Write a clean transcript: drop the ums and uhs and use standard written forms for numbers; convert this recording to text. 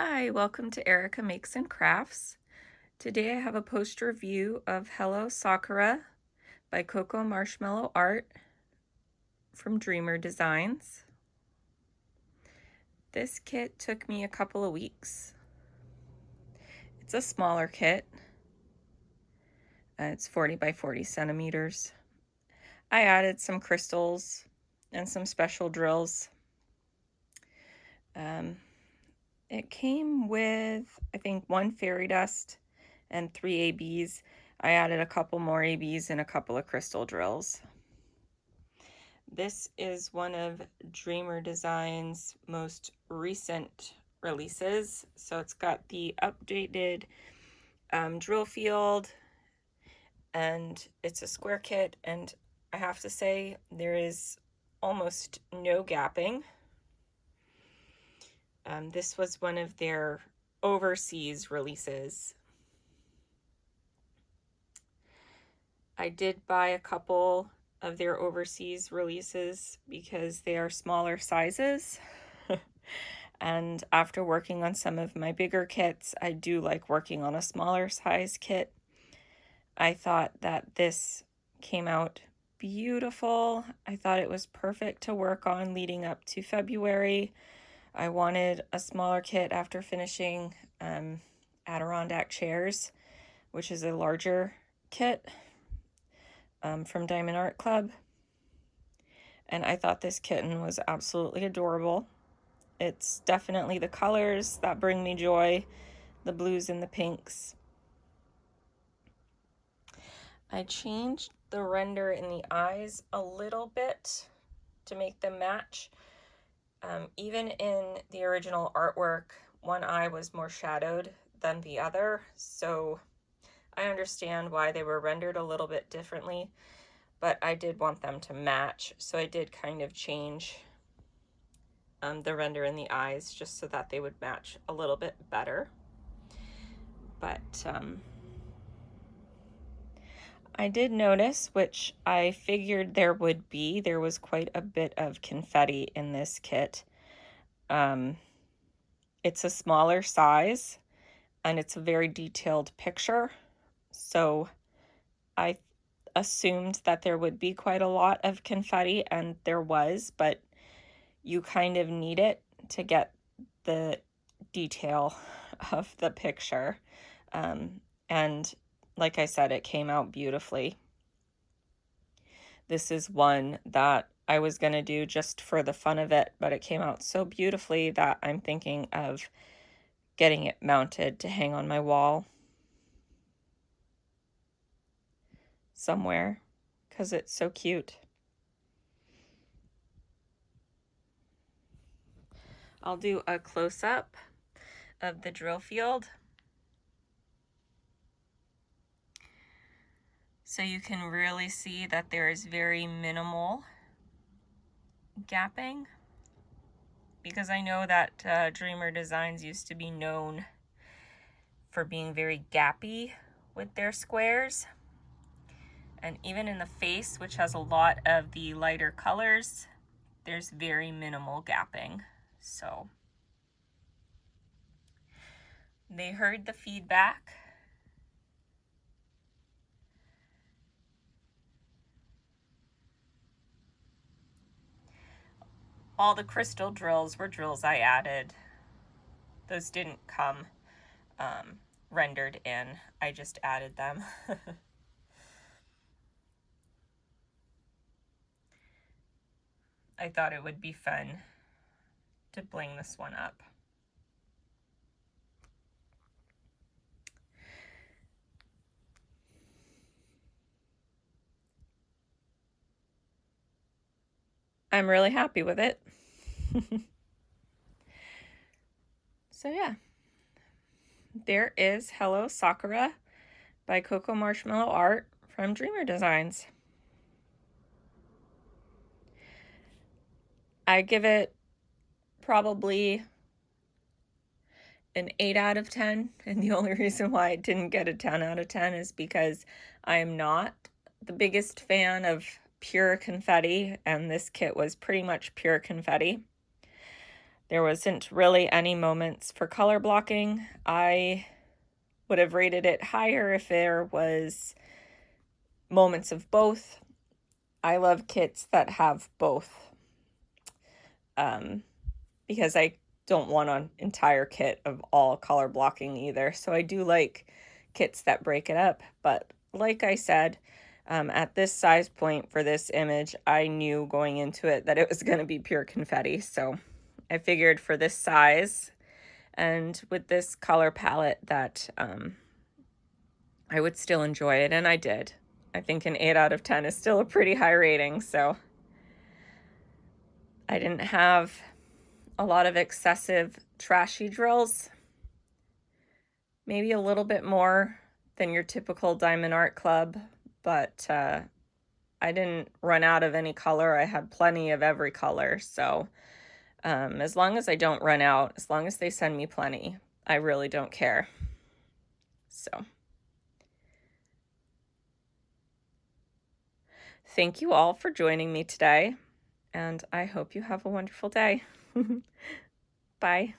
Hi, welcome to Erica Makes and Crafts. Today I have a poster review of Hello Sakura by Cocomarshmellow Art from Dreamer Designs. This kit took me a couple of weeks. It's a smaller kit. It's 40 by 40 centimeters. I added some crystals and some special drills. It came with, I think, 1 fairy dust and 3 ABs. I added a couple more ABs and a couple of crystal drills. This is one of Dreamer Designs' most recent releases. So it's got the updated drill field, and it's a square kit, and I have to say there is almost no gapping. This was one of their overseas releases. I did buy a couple of their overseas releases because they are smaller sizes. And after working on some of my bigger kits, I do like working on a smaller size kit. I thought that this came out beautiful. I thought it was perfect to work on leading up to February. I wanted a smaller kit after finishing Adirondack chairs, which is a larger kit from Diamond Art Club. And I thought this kitten was absolutely adorable. It's definitely the colors that bring me joy, the blues and the pinks. I changed the render in the eyes a little bit to make them match. Even in the original artwork, one eye was more shadowed than the other, so I understand why they were rendered a little bit differently, but I did want them to match, so I did kind of change the render in the eyes just so that they would match a little bit better. But I did notice, which I figured there would be, there was quite a bit of confetti in this kit. It's a smaller size and it's a very detailed picture, so I assumed that there would be quite a lot of confetti, and there was, but you kind of need it to get the detail of the picture. And like I said, it came out beautifully. This is one that I was going to do just for the fun of it, but it came out so beautifully that I'm thinking of getting it mounted to hang on my wall somewhere because it's so cute. I'll do a close-up of the drill field so you can really see that there is very minimal gapping, because I know that Dreamer Designs used to be known for being very gappy with their squares. And even in the face, which has a lot of the lighter colors, there's very minimal gapping. So they heard the feedback. All the crystal drills were drills I added. Those didn't come rendered in. I just added them. I thought it would be fun to bling this one up. I'm really happy with it. So yeah, there is Hello Sakura by Cocomarshmellow Art from Dreamer Designs. I give it probably an 8 out of 10, and the only reason why I didn't get a 10 out of 10 is because I am not the biggest fan of pure confetti, and this kit was pretty much pure confetti. There wasn't really any moments for color blocking. I would have rated it higher if there was moments of both. I love kits that have both, because I don't want an entire kit of all color blocking either. So I do like kits that break it up. But like I said, at this size point for this image, I knew going into it that it was going to be pure confetti. So I figured for this size and with this color palette that I would still enjoy it, and I did. I think an 8 out of 10 is still a pretty high rating, so I didn't have a lot of excessive trashy drills. Maybe a little bit more than your typical Diamond Art Club, but I didn't run out of any color. I had plenty of every color, so as long as I don't run out, as long as they send me plenty, I really don't care. So thank you all for joining me today, and I hope you have a wonderful day. Bye.